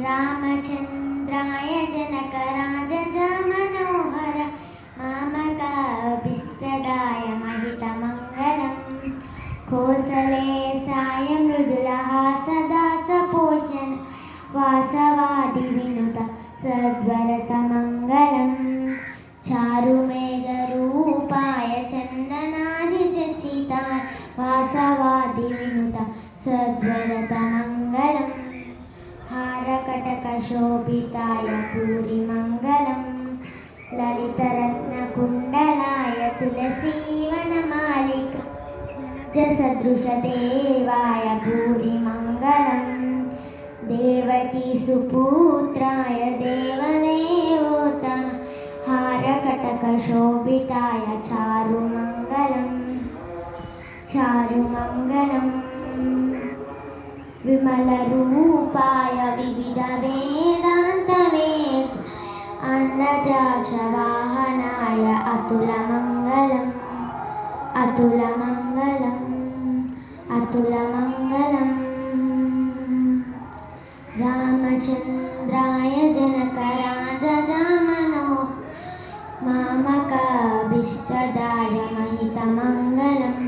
रामचन्द्राय जनकराज मनोहर मामकाभीष्टदाय महितमङ्गलम् कोसले साय मृदुलः सदा सपोषण वासवादिविनुत सद्वरतमङ्गलम् चारुमेघरूपाय चन्दनादिचर्चिताय वासवादिविनुत सद्वरतमङ्गलम् हारकटकशोभिताय भूरिमङ्गलम् ललितरत्नकुण्डलाय तुलसीवनमालिक जनजसदृशदेवाय भूरिमङ्गलम् देवकीसुपुत्राय देवदेवोत्तम हारकटकशोभिताय चारुमङ्गलम् विमलरूपाय विविधवेदान्तवेद अन्नजाक्षवाहनाय अतुलमङ्गलम् रामचन्द्राय जनकराज मनोहर मामकाभीष्टदाय महितमङ्गलम्